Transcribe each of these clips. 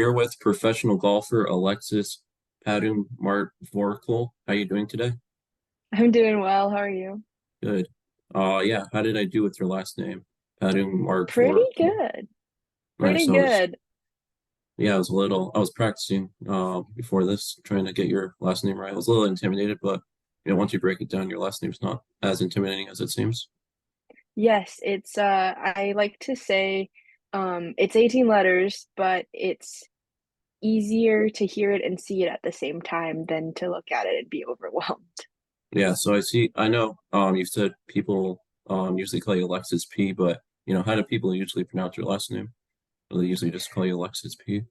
here with professional golfer Alexis Phadungmartvorakul. How you doing today? I'm doing well. How are you? Good. Yeah, how did I do with your last name? Pretty Phadungmartvorakul. good. Nice. Pretty good. I was practicing before this, trying to get your last name right. I was a little intimidated, but once you break it down, your last name's not as intimidating as it seems. Yes, it's I like to say it's 18 letters, but it's easier to hear it and see it at the same time than to look at it and be overwhelmed. Yeah, so I know you said people usually call you Alexis P, but how do people usually pronounce your last name? Or they usually just call you Alexis P.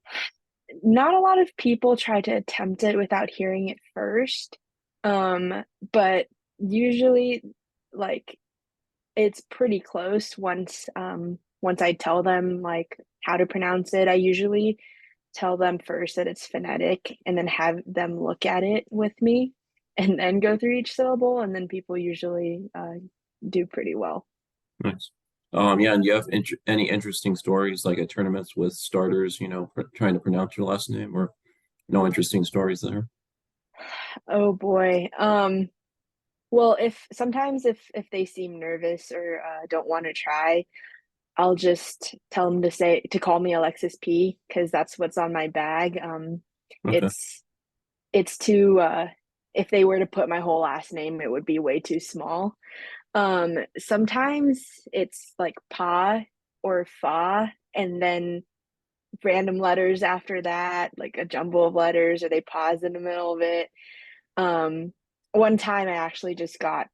Not a lot of people try to attempt it without hearing it first. But usually like it's pretty close once I tell them like how to pronounce it. I usually tell them first that it's phonetic and then have them look at it with me and then go through each syllable, and then people usually do pretty well. Nice. Yeah, and do you have any interesting stories like at tournaments with starters, trying to pronounce your last name, or no interesting stories there? Oh boy. Well, if they seem nervous or don't want to try, I'll just tell them to call me Alexis P because that's what's on my bag. Okay. It's it's too if they were to put my whole last name, it would be way too small. Sometimes it's like pa or fa, and then random letters after that, like a jumble of letters, or they pause in the middle of it. Um, One time I actually just got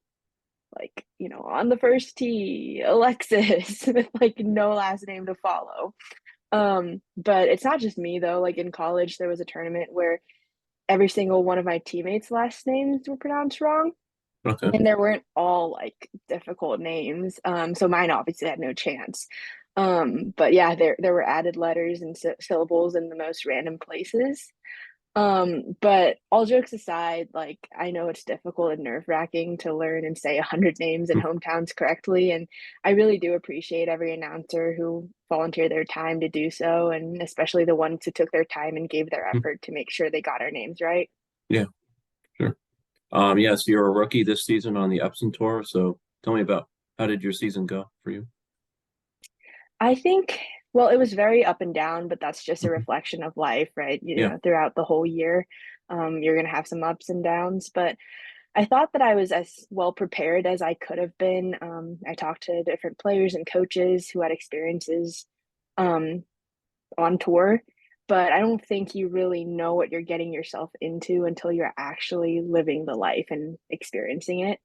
like, on the first tee, Alexis with like no last name to follow. But it's not just me though. Like in college, there was a tournament where every single one of my teammates' last names were pronounced wrong. Okay. And there weren't all like difficult names. So mine obviously had no chance. But yeah, there were added letters and syllables in the most random places. But all jokes aside, like I know it's difficult and nerve-wracking to learn and say 100 names and hometowns correctly, and I really do appreciate every announcer who volunteered their time to do so, and especially the ones who took their time and gave their effort to make sure they got our names right. Yeah, sure. Yeah, so you're a rookie this season on the Epson Tour, so tell me about how did your season go for you? I think, well, it was very up and down, but that's just a Mhm. reflection of life, right? Yeah. Throughout the whole year, you're going to have some ups and downs, but I thought that I was as well prepared as I could have been. I talked to different players and coaches who had experiences um, on tour, but I don't think you really know what you're getting yourself into until you're actually living the life and experiencing it.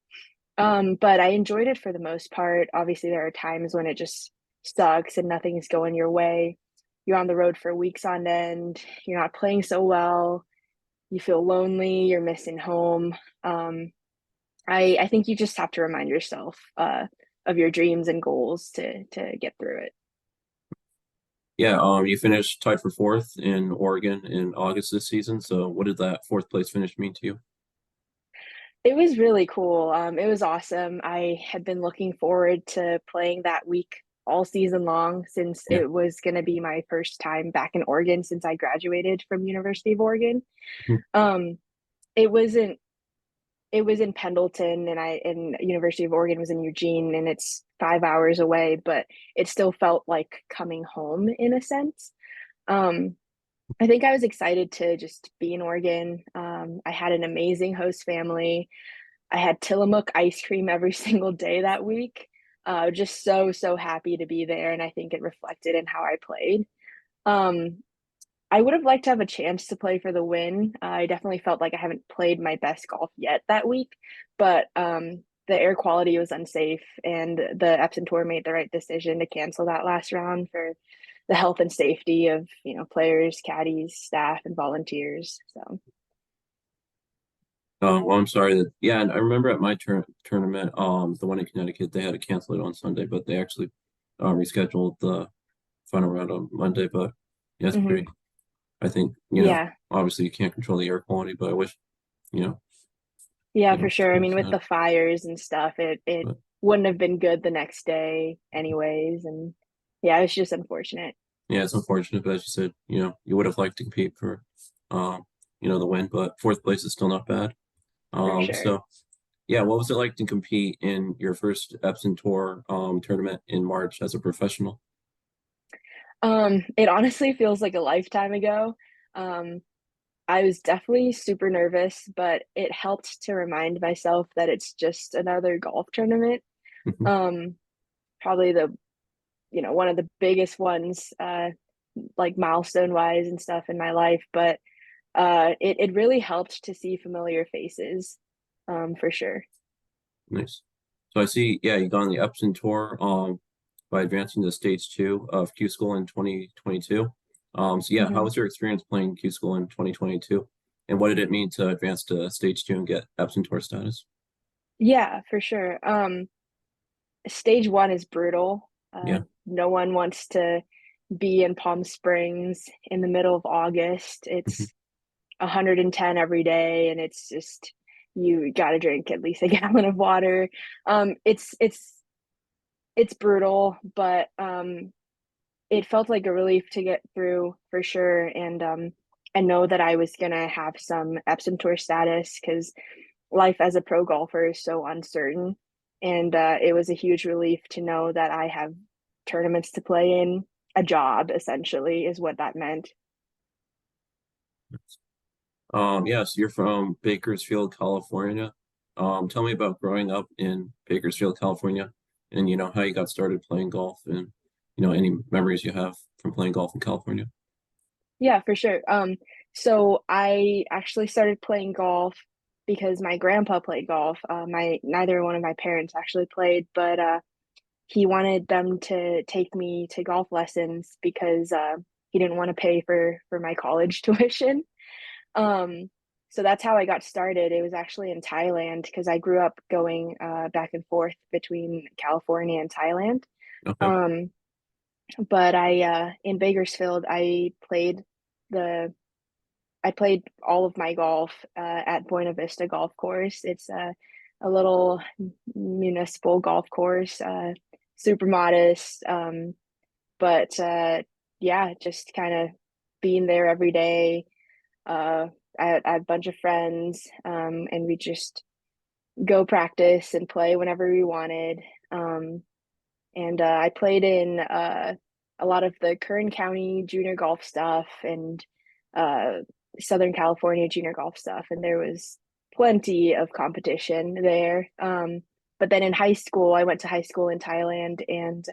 But I enjoyed it for the most part. Obviously, there are times when it just sucks and nothing's going your way. You're on the road for weeks on end. You're not playing so well. You feel lonely. You're missing home. Um, I think you just have to remind yourself of your dreams and goals to get through it. Yeah, you finished tied for fourth in Oregon in August this season. So what did that fourth place finish mean to you? It was really cool. It was awesome. I had been looking forward to playing that week all season long since Yeah. it was going to be my first time back in Oregon since I graduated from University of Oregon. Mhm. Um, it wasn't. It was in Pendleton, and University of Oregon was in Eugene, and it's 5 hours away, but it still felt like coming home in a sense. Um, I think I was excited to just be in Oregon. I had an amazing host family. I had Tillamook ice cream every single day that week. Just so happy to be there, and I think it reflected in how I played. Um, I would have liked to have a chance to play for the win. I definitely felt like I haven't played my best golf yet that week, but the air quality was unsafe, and the Epson Tour made the right decision to cancel that last round for the health and safety of players, caddies, staff, and volunteers. So Well, I'm sorry that, yeah, and I remember at my tournament, the one in Connecticut, they had to cancel it on Sunday, but they actually rescheduled the final round on Monday. But yeah, it's mhm. pretty, I think, Yeah, obviously you can't control the air quality, but I wish, you know, yeah, for sure. I schools mean, with had, the fires and stuff, it but wouldn't have been good the next day anyways, and yeah, it was just unfortunate. Yeah, it's unfortunate, but as you said, you would have liked to compete for, um, the win, but fourth place is still not bad. for sure. So yeah, what was it like to compete in your first Epson Tour tournament in March as a professional? It honestly feels like a lifetime ago. Um, I was definitely super nervous, but it helped to remind myself that it's just another golf tournament. Mhm. Um, Probably one of the biggest ones, like milestone wise and stuff in my life, but it really helped to see familiar faces, for sure. Nice. So I see, yeah, you got on the Epson Tour by advancing to stage two of Q School in 2022. So yeah, how Hmm. was your experience playing Q School in 2022? And what did it mean to advance to stage two and get Epson Tour status? Yeah, for sure. Stage one is brutal. Yeah. No one wants to be in Palm Springs in the middle of August. Mhm. It's 110 every day, and it's just you got to drink at least a gallon of water. It's brutal, but it felt like a relief to get through for sure. And I know that I was gonna have some Epson Tour status because life as a pro golfer is so uncertain. And it was a huge relief to know that I have tournaments to play in. A job essentially is what that meant. Yeah, so you're from Bakersfield, California. Tell me about growing up in Bakersfield, California, and how you got started playing golf, and any memories you have from playing golf in California. Yeah, for sure. So I actually started playing golf because my grandpa played golf. My neither one of my parents actually played, but he wanted them to take me to golf lessons because he didn't want to pay for my college tuition. Um, so that's how I got started. It was actually in Thailand because I grew up going back and forth between California and Thailand. Okay. Um, but I in Bakersfield, the I played all of my golf at Buena Vista Golf Course. It's a little municipal golf course, super modest. But yeah, just kind of being there every day. Uh, I had a bunch of friends, and we just go practice and play whenever we wanted. And I played in a lot of the Kern County junior golf stuff and uh, Southern California junior golf stuff, and there was plenty of competition there. But then in high school, I went to high school in Thailand, and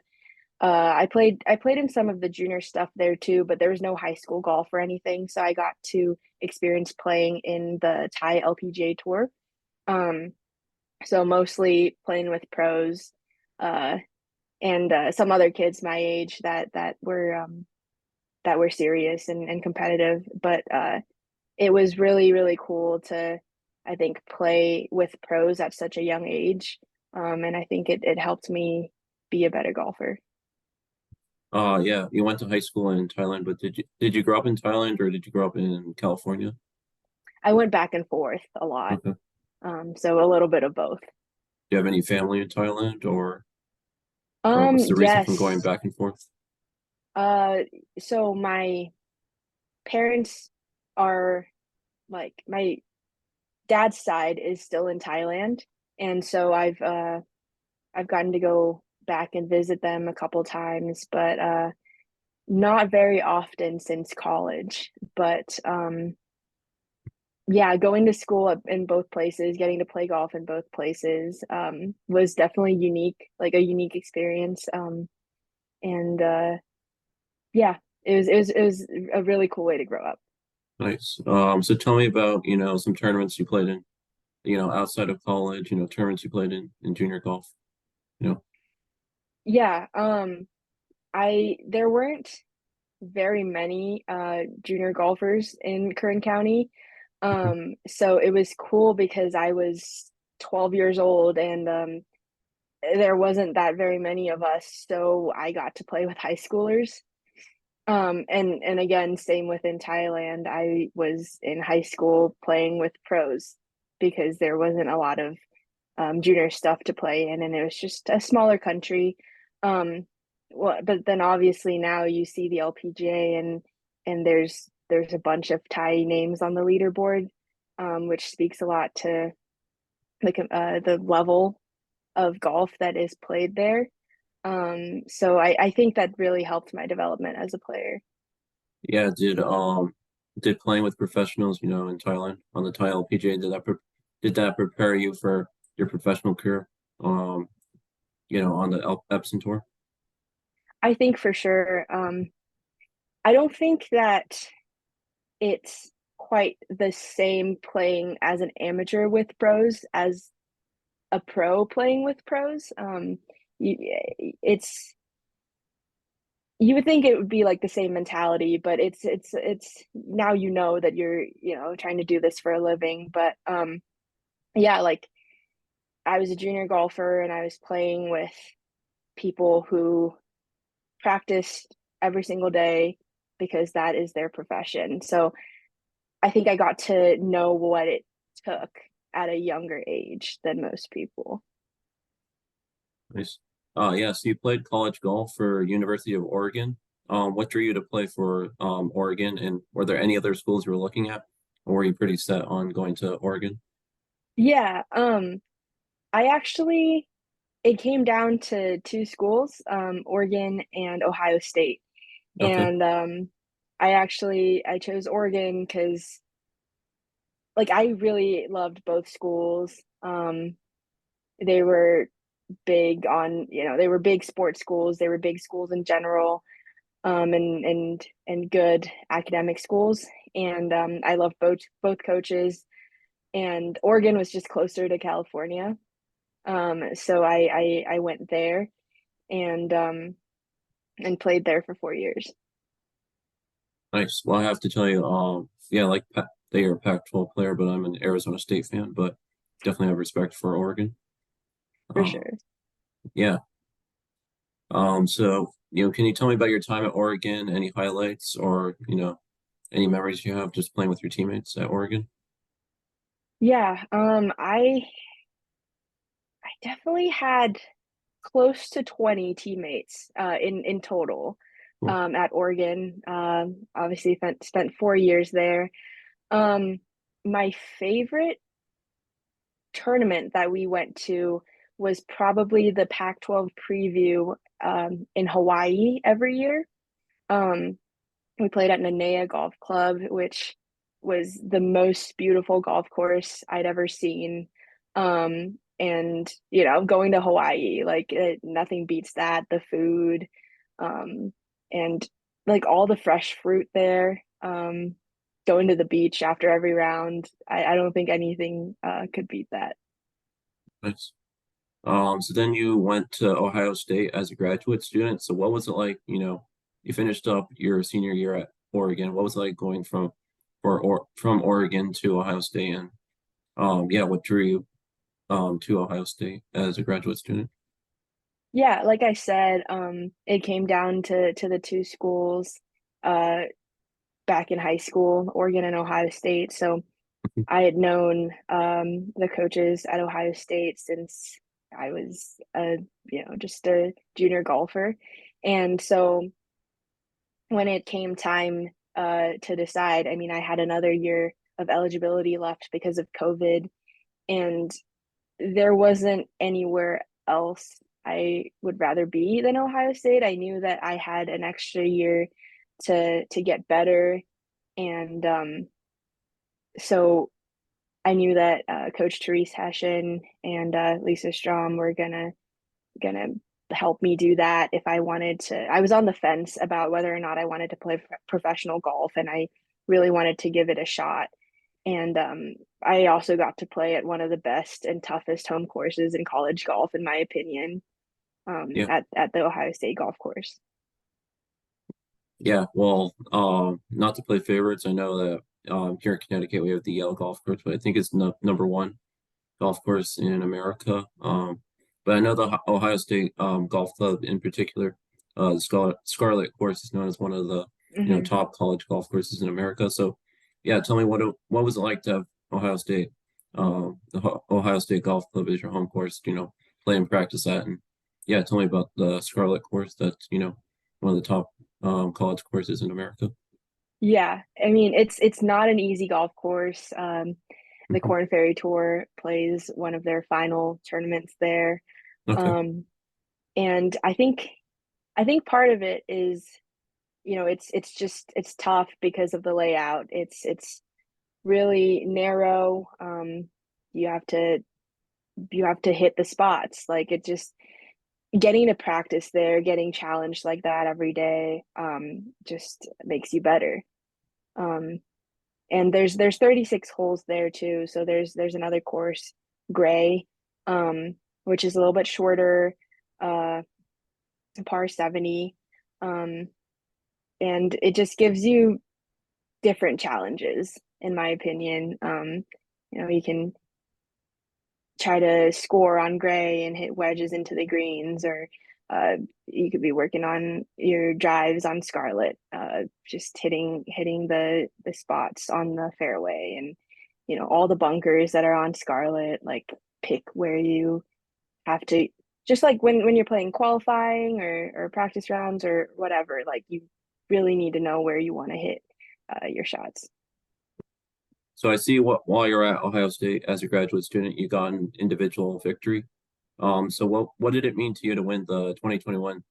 I played in some of the junior stuff there too, but there was no high school golf or anything, so I got to experience playing in the Thai LPGA Tour. Um, so mostly playing with pros, uh, and some other kids my age that were serious and competitive. But it was really really cool to, I think, play with pros at such a young age, and I think it helped me be a better golfer. Yeah, you went to high school in Thailand, but did you grow up in Thailand or did you grow up in California? I went back and forth a lot, Okay. Do so a little bit of both. you have any family in Thailand, or what's the reason from going Yes. back and forth? Uh, so my parents are like my dad's side is still in Thailand, and so I've gotten to go back and visit them a couple times, but not very often since college. But yeah, going to school in both places, getting to play golf in both places, was definitely unique, like a unique experience. And yeah, it was a really cool way to grow up. Nice. So tell me about, some tournaments you played in, outside of college, tournaments you played in junior golf, you know. Yeah, I there weren't very many junior golfers in Kern County. Mhm. So it was cool because I was 12 years old and there wasn't that very many of us, so I got to play with high schoolers. And again, same within Thailand. I was in high school playing with pros because there wasn't a lot of junior stuff to play in, and it was just a smaller country. Um, well, but then obviously now you see the LPGA and there's a bunch of Thai names on the leaderboard, which speaks a lot to the level of golf that is played there. So I think that really helped my development as a player. Yeah, did playing with professionals, in Thailand on the Thai LPGA, did that prepare you for your professional career? Um, on the Epson Tour? I think for sure. I don't think that it's quite the same playing as an amateur with pros as a pro playing with pros. You, it's you would think it would be like the same mentality, but it's now you know that you're trying to do this for a living. But yeah, like I was a junior golfer and I was playing with people who practiced every single day because that is their profession. So I think I got to know what it took at a younger age than most people. Nice. Yeah, so you played college golf for University of Oregon. What drew you to play for Oregon, and were there any other schools you were looking at, or were you pretty set on going to Oregon? Yeah, I actually it came down to two schools, Oregon and Ohio State. Okay. And I chose Oregon because like I really loved both schools. They were big on, they were big sports schools. They were big schools in general, and good academic schools. And I loved both coaches. And Oregon was just closer to California, so I went there and played there for 4 years. Nice. Well, I have to tell you, yeah, like they are a Pac-12 player, but I'm an Arizona State fan, but definitely have respect for Oregon. For Um, sure. yeah. So, can you tell me about your time at Oregon? Any highlights or, any memories you have just playing with your teammates at Oregon? Yeah, I definitely had close to 20 teammates in total Cool. at Oregon. Obviously spent 4 years there. Um, my favorite tournament that we went to was probably the Pac-12 preview in Hawaii every year. Um, we played at Nanea Golf Club, which was the most beautiful golf course I'd ever seen. And going to Hawaii, like nothing beats that. The food, um, and like all the fresh fruit there. Going to the beach after every round, I don't think anything could beat that. Nice. So then you went to Ohio State as a graduate student. So what was it like, you finished up your senior year at Oregon. What was it like going from Oregon to Ohio State, and yeah, what drew you to Ohio State as a graduate student? Yeah, like I said, it came down to the two schools uh, back in high school, Oregon and Ohio State. So I had known the coaches at Ohio State since I was just a junior golfer. And so when it came time to decide, I mean, I had another year of eligibility left because of COVID, and there wasn't anywhere else I would rather be than Ohio State. I knew that I had an extra year to get better, and so I knew that Coach Therese Hessian and Lisa Strom were gonna help me do that if I wanted to. I was on the fence about whether or not I wanted to play professional golf, and I really wanted to give it a shot. And I also got to play at one of the best and toughest home courses in college golf, in my opinion, Yeah. at the Ohio State golf course. Yeah. Well, not to play favorites. I know that here in Connecticut we have the Yale Golf Course, but I think it's no number one golf course in America. But I know the Ohio State Golf Club in particular, the Scarlet course is known as one of the Hmm. top college golf courses in America. So, yeah, tell me what was it like to have Ohio State, Ohio State Golf Club as your home course? Play and practice at, and Yeah, tell me about the Scarlet course. That's, one of the top college courses in America. Yeah, I mean it's not an easy golf course. The Hmm. Corn Ferry Tour plays one of their final tournaments there. Okay. Um, and I think part of it is, it's just it's tough because of the layout. It's really narrow. You have to you have to hit the spots. Like it just getting to practice there, getting challenged like that every day, just makes you better. Um, and there's 36 holes there too. So there's another course, Gray, which is a little bit shorter, uh, par 70. Um, and it just gives you different challenges, in my opinion. You can try to score on Gray and hit wedges into the greens, or you could be working on your drives on Scarlet, just hitting the spots on the fairway, and all the bunkers that are on Scarlet. Like pick where you have to, just like when you're playing qualifying or practice rounds or whatever. Like you really need to know where you want to hit your shots. So I see what while you're at Ohio State as a graduate student, you got an individual victory. So what did it mean to you to win the 2021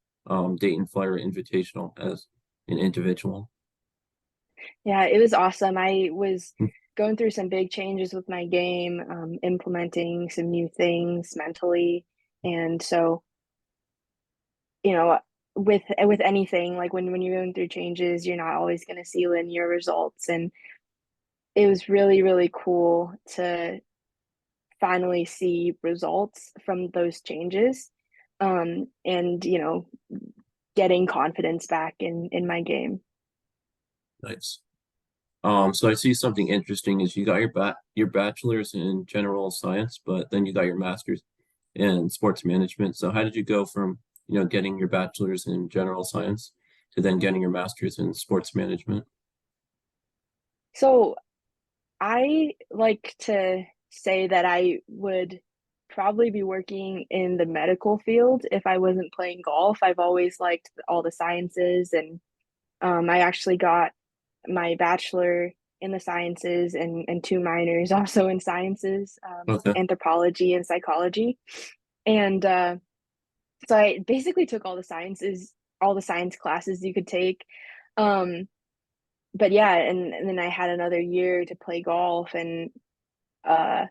Dayton Flyer Invitational as an individual? Yeah, it was awesome. I was going through some big changes with my game, implementing some new things mentally. And so, you know, with anything, like when you're going through changes, you're not always going to see linear results. And it was really, really cool to finally see results from those changes. And getting confidence back in my game. Nice. So I see something interesting is you got your bachelor's in general science, but then you got your master's in sports management. So how did you go from, getting your bachelor's in general science to then getting your master's in sports management? So I like to say that I would probably be working in the medical field if I wasn't playing golf. I've always liked all the sciences, and I actually got my bachelor in the sciences and two minors also in sciences, Okay. anthropology and psychology. And so I basically took all the science classes you could take. Um, but yeah, and then I had another year to play golf, and uh,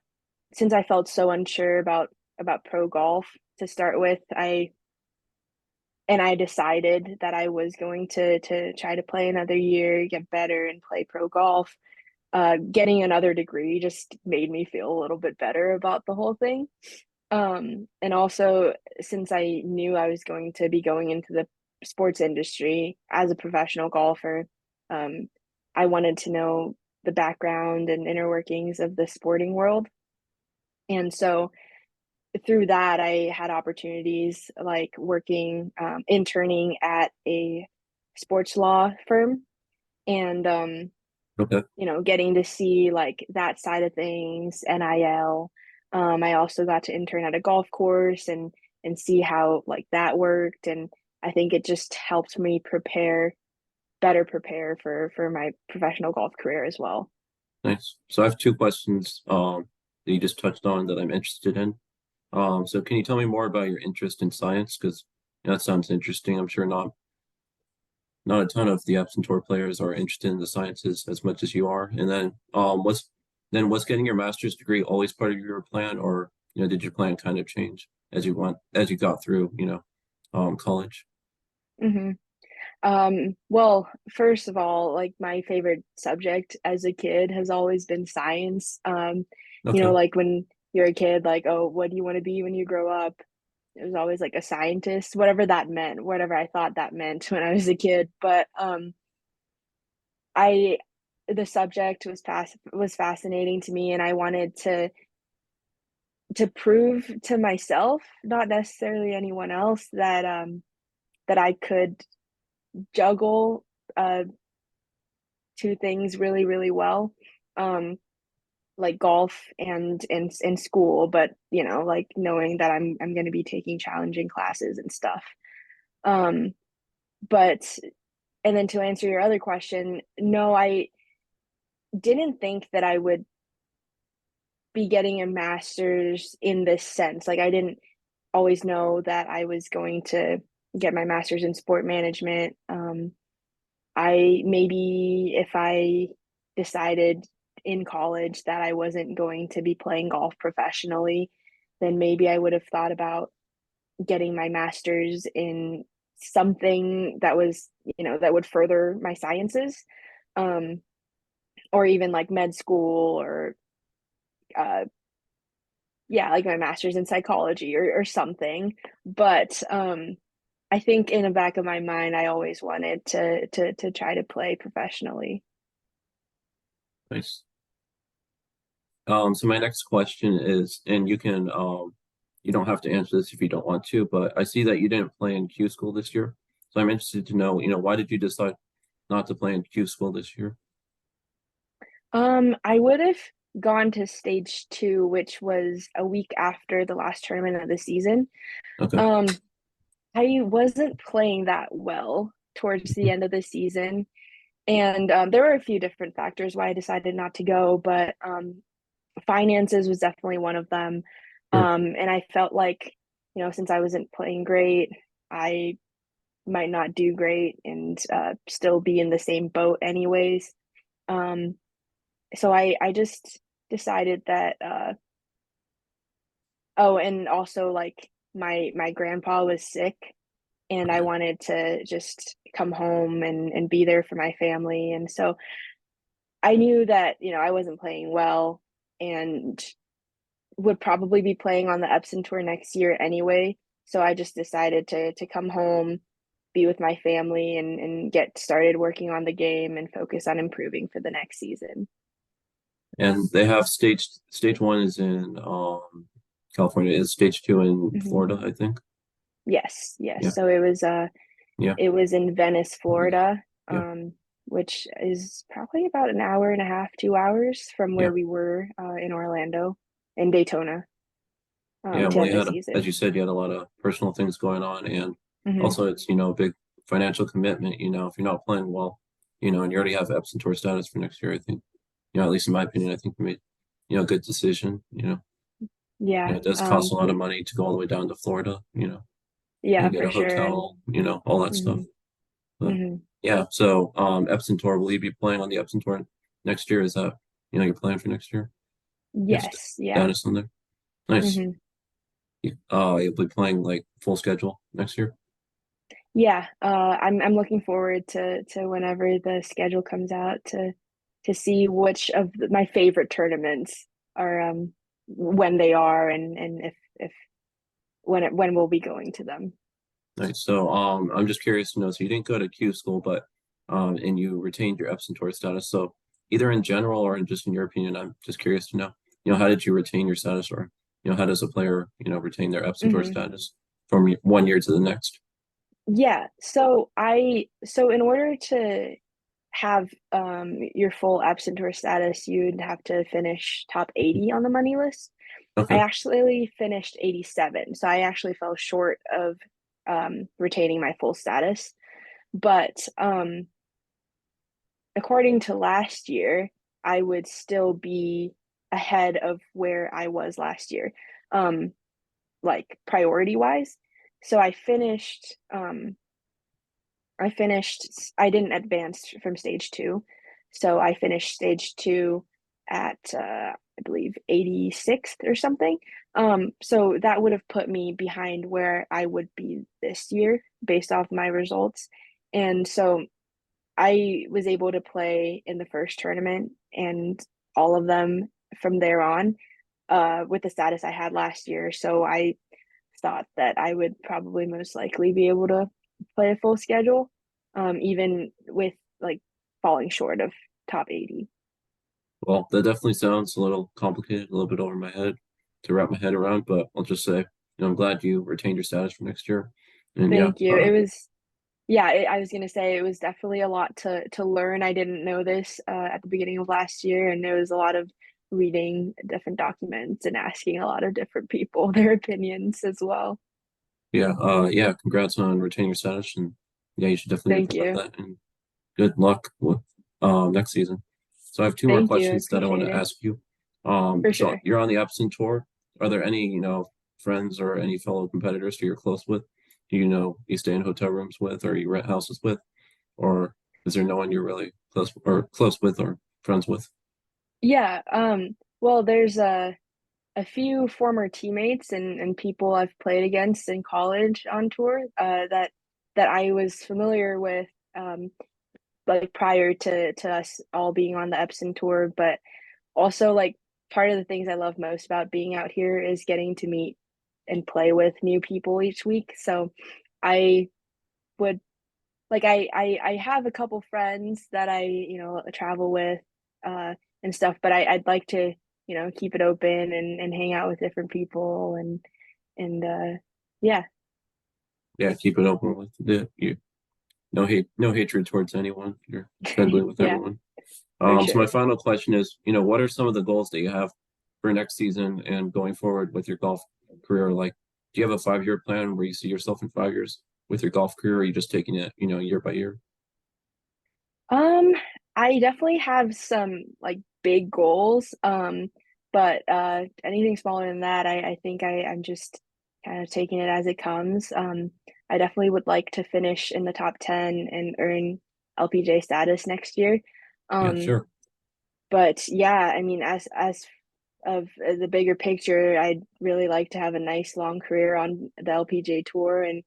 since I felt so unsure about pro golf to start with, I decided that I was going to try to play another year, get better, and play pro golf. Getting another degree just made me feel a little bit better about the whole thing. And also, since I knew I was going to be going into the sports industry as a professional golfer, um, I wanted to know the background and inner workings of the sporting world. And so through that, I had opportunities like working, interning at a sports law firm, and Okay. getting to see like that side of things, NIL. I also got to intern at a golf course and see how like that worked, and I think it just helped me better prepare for my professional golf career as well. Nice. So I have two questions that you just touched on that I'm interested in. So can you tell me more about your interest in science? Because that sounds interesting. I'm sure not a ton of the Epson Tour players are interested in the sciences as much as you are. And then was getting your master's degree always part of your plan, or did your plan kind of change as you got through, college? Hmm. Well, first of all, like my favorite subject as a kid has always been science. Okay. Like when you're a kid, like, oh, what do you want to be when you grow up? It was always like a scientist, whatever that meant, whatever I thought that meant when I was a kid. But I the subject was fascinating to me, and I wanted to prove to myself, not necessarily anyone else, that I could juggle uh two things really, really well. Um like golf and in school, but like knowing that I'm going to be taking challenging classes and stuff. Um, but and then to answer your other question, no, I didn't think that I would be getting a master's in this sense. Like I didn't always know that I was going to get my master's in sport management. I maybe if I decided in college that I wasn't going to be playing golf professionally, then maybe I would have thought about getting my master's in something that was, that would further my sciences, um, or even like med school or uh, yeah, like my master's in psychology or something. But I think in the back of my mind, I always wanted to try to play professionally. Nice. So my next question is, and you don't have to answer this if you don't want to, but I see that you didn't play in Q School this year. So I'm interested to know, why did you decide not to play in Q School this year? I would have gone to stage two, which was a week after the last tournament of the season. Okay. Um, I wasn't playing that well towards the Mhm. end of the season, and there were a few different factors why I decided not to go, but finances was definitely one of them. Sure. And I felt like, since I wasn't playing great, I might not do great and still be in the same boat anyways. Um, so I just decided that oh, and also like my grandpa was sick and I Okay. wanted to just come home and be there for my family. And so I knew that, I wasn't playing well and would probably be playing on the Epson Tour next year anyway. So I just decided to come home, be with my family and get started working on the game and focus on improving for the next season. And they have stage one is in California, is stage two in Hmm. Florida, I think. Yes, yes. Yeah. So Yeah. it was in Venice, Florida, Yeah. which is probably about an hour and a half, 2 hours from Yeah. where we were in Orlando and Daytona Yeah. to Well, end you the had, as season. you said, you had a lot of personal things going on, and Hmm. also it's, a big financial commitment, if you're not playing well, and you already have Epson Tour status for next year, I think, at least in my opinion, I think you made, a good decision, Yeah, it does cost a lot of money to go all the way down to Florida, yeah, and get for a sure. And hotel, all that stuff. hmm But hmm yeah, so Epson Tour, will you be playing on the Epson Tour next year? Is that, you're playing for next year? Yes, yes, yeah. status on there. Nice. Hmm. You'll be playing like full schedule next year. Yeah, I'm looking forward to whenever the schedule comes out to see which of my favorite tournaments are when they are and if when we'll be going to them. Nice. So I'm just curious to know, so you didn't go to Q school, but and you retained your Epson Tour status. So either in general or just in your opinion, I'm just curious to know, how did you retain your status, or how does a player, retain their Epson Tour Hmm. status from one year to the next? Yeah, so in order to have your full absent tour status, you'd have to finish top 80 on the money list. I Okay. actually finished 87, so I actually fell short of retaining my full status. But according to last year, I would still be ahead of where I was last year, um, like priority wise. So I didn't advance from stage two. So I finished stage two at, I believe, 86th or something. So that would have put me behind where I would be this year based off my results. And so I was able to play in the first tournament and all of them from there on with the status I had last year. So I thought that I would probably most likely be able to play a full schedule, even with like falling short of top 80. Well, that definitely sounds a little complicated, a little bit over my head to wrap my head around, but I'll just say, I'm glad you retained your status for next year. And yeah, Thank you. It was, yeah, I was gonna say it was definitely a lot to learn. I didn't know this at the beginning of last year, and there was a lot of reading different documents and asking a lot of different people their opinions as well. Yeah, congrats on retaining your status, and yeah, you should definitely Thank implement you. that, and good luck with next season. So I have two more Thank you. I questions that I want appreciate to it. ask you. For So sure. you're on the Epson Tour. Are there any, friends or any fellow competitors who you're close with? Do you know you stay in hotel rooms with, or you rent houses with, or is there no one you're really close with or friends with? Yeah, well, there's a few former teammates and people I've played against in college on tour that I was familiar with like prior to us all being on the Epson tour, but also like part of the things I love most about being out here is getting to meet and play with new people each week. So I would like I have a couple friends that I, travel with and stuff, but I'd like to, keep it open and hang out with different people and yeah. Yeah, keep it open with you. No hate, no hatred towards anyone. You're friendly with Yeah, everyone. for So my sure. final question is, what are some of the goals that you have for next season and going forward with your golf career? Like, do you have a 5-year plan where you see yourself in 5 years with your golf career, or are you just taking it, year by year? Um, I definitely have some like big goals. But anything smaller than that, I think I'm just kind of taking it as it comes. I definitely would like to finish in the top 10 and earn LPGA status next year. Yeah, Um, sure. but yeah, I mean, as of the bigger picture, I'd really like to have a nice long career on the LPGA Tour and,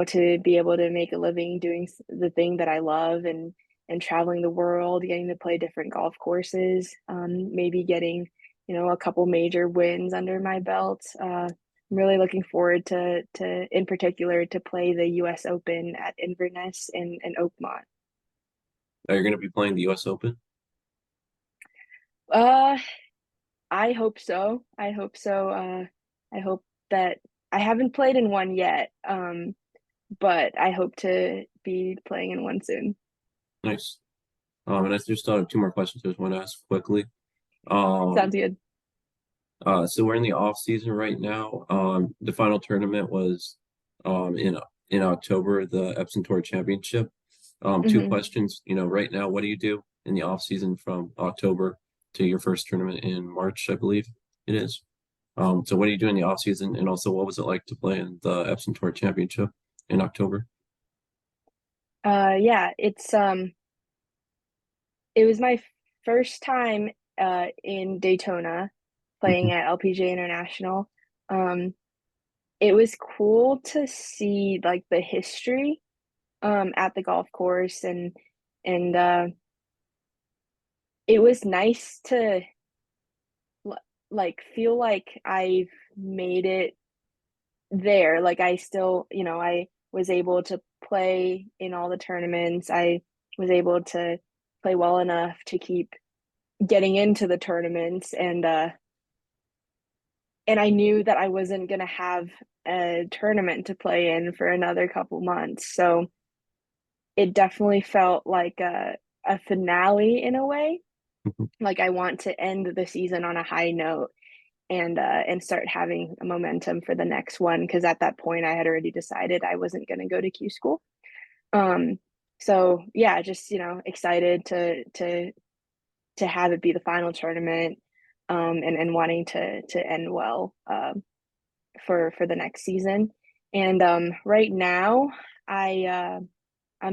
to be able to make a living doing the thing that I love and traveling the world, getting to play different golf courses, maybe getting, a couple major wins under my belt. I'm really looking forward to in particular to play the U.S. Open at Inverness and Oakmont. Are you going to be playing the U.S. Open? Uh, I hope so. I hope so. I hope that I haven't played in one yet, but I hope to be playing in one soon. Nice. And I just have two more questions I just want to ask quickly. Sounds Um, good. so we're in the off season right now. The final tournament was in October, the Epson Tour Championship. Two Hmm. questions. Right now, what do you do in the off season from October to your first tournament in March, I believe it is. So what do you do in the off season, and also what was it like to play in the Epson Tour Championship in October? Yeah, it was my first time in Daytona playing Mhm. at LPGA International. Um, it was cool to see like the history at the golf course and it was nice to l- like feel like I've made it there. Like I still, I was able to play in all the tournaments. I was able to play well enough to keep getting into the tournaments and I knew that I wasn't going to have a tournament to play in for another couple months. So it definitely felt like a finale in a way. Like I want to end the season on a high note and start having a momentum for the next one because at that point I had already decided I wasn't going to go to Q school. Um, so yeah, just excited to have it be the final tournament, and wanting to end well for the next season. And right now, I'm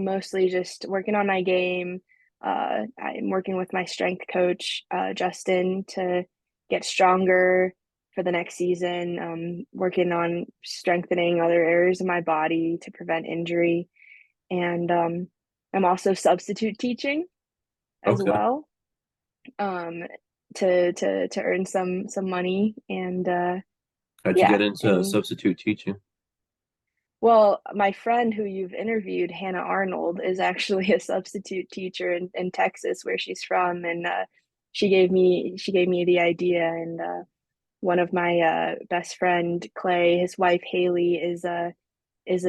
mostly just working on my game. I'm working with my strength coach, Justin, to get stronger for the next season. Working on strengthening other areas of my body to prevent injury. And I'm also substitute teaching as Okay. well, um, to earn some money. And How'd you yeah, get into and substitute teaching? well, my friend who you've interviewed, Hannah Arnold, is actually a substitute teacher in Texas, where she's from, and she gave me the idea. And one of my best friend Clay, his wife Haley, is a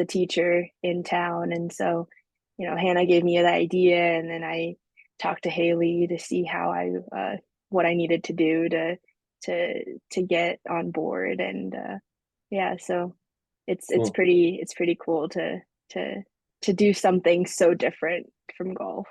teacher in town, and so Hannah gave me the idea, and then I talked to Haley to see how I what I needed to do to get on board. And yeah, so Cool. it's pretty cool to to do something so different from golf.